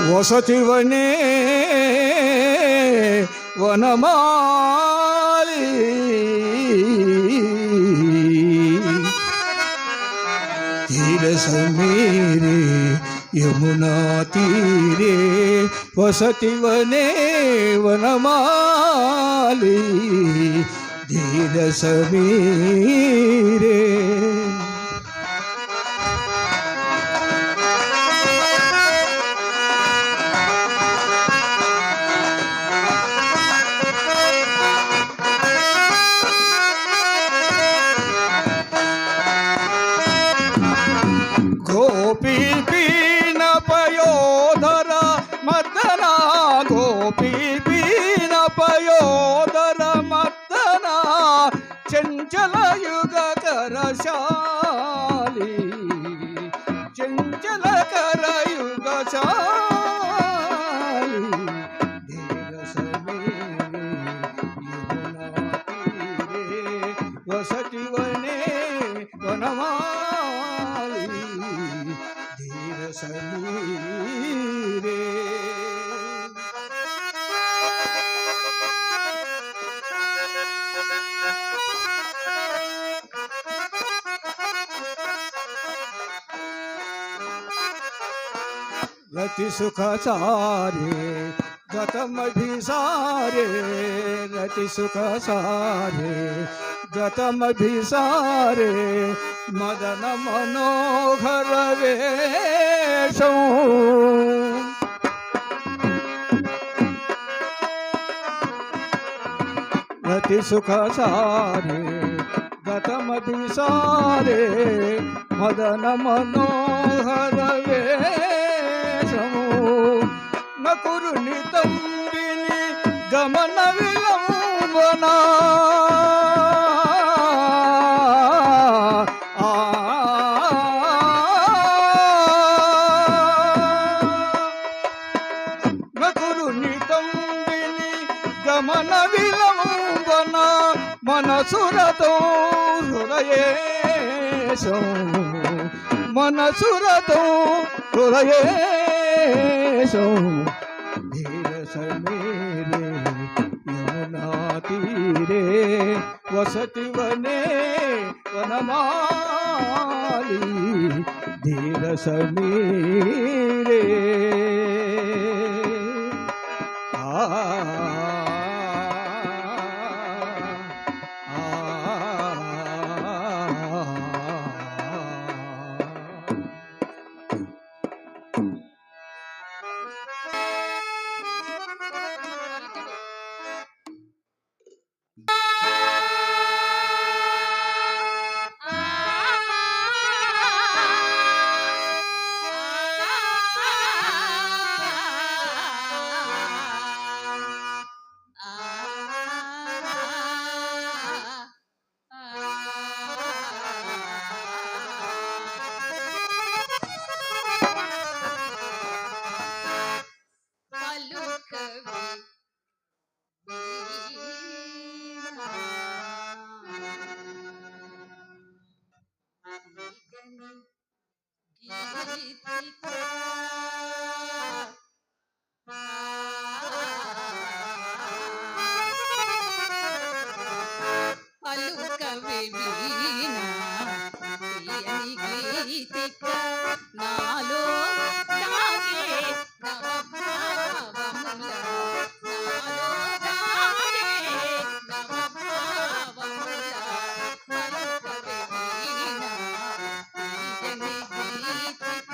వసతివనే వనమాలి తీర సమీరే యమునా తీరే వసతివనే వనమాలి ధీర సమీరే గోపీ పీన పయోధర మద్దన గోపీ పీన పయోధర మద్దన చంచల యుగ కరశాలి చంచల కర యుగ శాలి ధీర సమీరే యమునా తీరే వసతివనే వనమాలి ధీర సమీరే రతి సుఖ సారే గతమభిసారే రతి సుఖ సారే గతమభిసారే మదన మనోహర వేషం రతి సుఖ సారే గతమభిసారే మదన మనోహర వేషము నకురుని తంబిని గమన విలంబనా నకురుని తంబిని గమన విలంబన మనసురతో హృదయేశం మనసురతో హృదయేశం ధీర సమీరే యమునా తీరే వసతివనే వనమాలి ధీర సమీరే నాలో నాగే నవభావముల నాలో నాగే నవభావముల పలుకవే వీణ తీయని గీతిక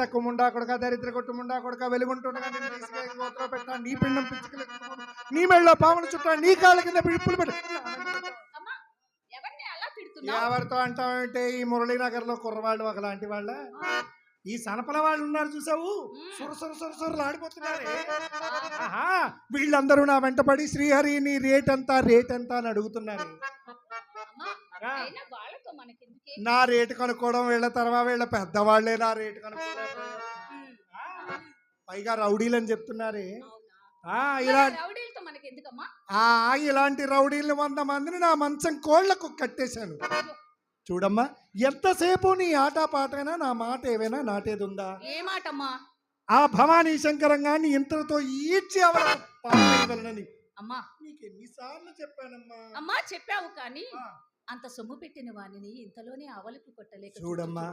తక్కువ ముండా కొడక దరిద్ర కొట్టు ముండా కొడక వెలుగుంటుండగా నేను తీసుకెళ్ళి గోత్రలో పెట్టా నీ పిండం పిచ్చుకలు నీ మెళ్ళలో పాములు చుట్టా నీ కాళ్ళ కింద పిప్పులు పెట్ట అమ్మా ఎవరిని అలా తిడుతున్నావు? ఎవరితో అంటావంటే ఈ మురళీనగర్ లో కుర్రవాళ్ళు ఒకలాంటి వాళ్ళ ఈ సనపల వాళ్ళు ఉన్నారు చూసావు సురసురసురసురలు ఆడిపోతున్నారే ఆహా వీళ్ళందరూ నా వెంటపడి శ్రీహరి నీ రేట్ ఎంత అని అడుగుతున్నారు అమ్మా అయినా వాళ్ళతో మనకెందుకే? నా రేటు కనుక్కోవడం వీళ్ళ తర్వాత వీళ్ళ పెద్దవాళ్లే నా రేటు కనుక్కోవడం పైగా రౌడీలు అని చెప్తున్నారే ఇలా రౌడీలతో మనకెందుకమ్మా? ఇలాంటి రౌడీలు 100 మందిని నా మంచం కోళ్లకు కట్టేశాను చూడమ్మా ఎంతసేపు నీ ఆట పాటైనా నా మాట ఏమైనా నాటేది ఉందా? ఏ మాటమ్మా? ఆ భవానీ శంకరంగాన్ని ఇంతటితో ఈడ్చి అవలని అమ్మా నీకు ఎన్నిసార్లు చెప్పానమ్మా? అమ్మా చెప్పావు కానీ అంత సొమ్ము పెట్టిన వాడిని ఇంతలోనే అవలిపి కొట్టలేక చూడమ్మా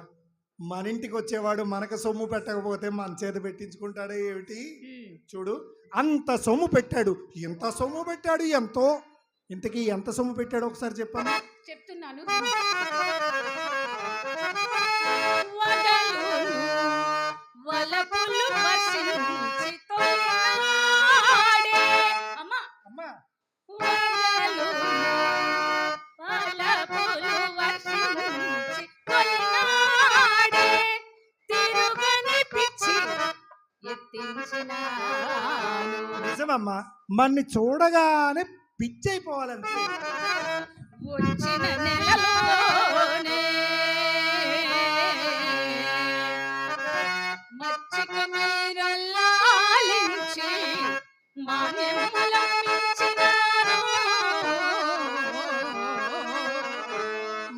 మన ఇంటికి వచ్చేవాడు మనకు సొమ్ము పెట్టకపోతే మన చేత పెట్టించుకుంటాడే ఏమిటి? చూడు అంత సొమ్ము పెట్టాడు ఎంత సొమ్ము పెట్టాడు ఎంతో ఇంతకీ ఎంత సొమ్ము పెట్టాడు ఒకసారి చెప్పాను చెప్తున్నాను. వలపులు వర్షించి తొలినాడే. అమ్మా అమ్మా వలపులు వర్షించి తొలినాడే. తిరుగని పిచ్చి ఎత్తించినాను. నిజమమ్మా మన్ని చూడగానే పిచ్చైపోవాలంటే వచ్చిన నెలలోనే మచ్చిక మీరల్లాలించి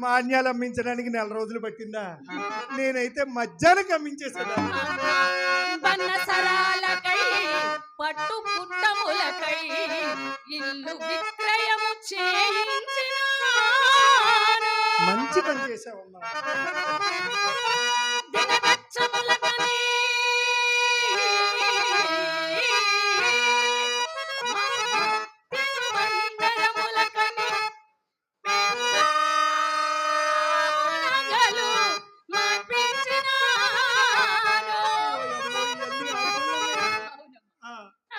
మాన్యాలు అమ్మించడానికి 4 రోజులు పట్టిందా? నేనైతే మధ్యాహ్నం అమ్మించేసాను. బన్నసరాలకై పట్టు పుట్టములకై ఇల్లు విక్రయము చేయించినాను. మంచి పని చేసావమ్మా. దినగచ్చములకని తిరువందరములకని నగలు మార్పించినాను.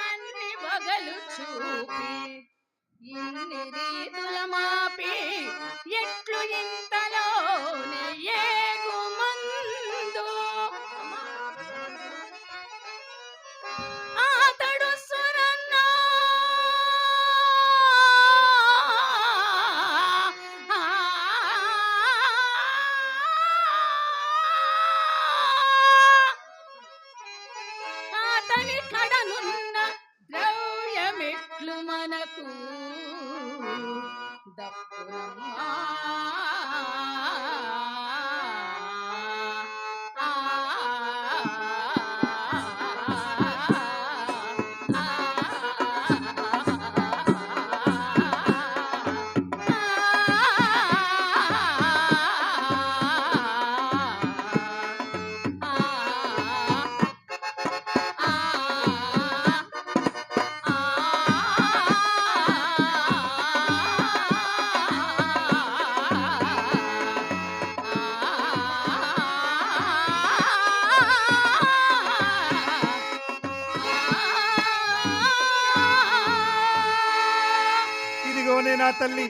అన్ని వగలు చూపి ఇన్ని రీతుల మాపి ఎట్లు ఇంతలోనే ఏగుమందు అతడు సురన్నా అతని కడనున్న ద్రవ్యమెట్లు మనకు దక్కునమ్మా. ఇదిగోనే నా తల్లి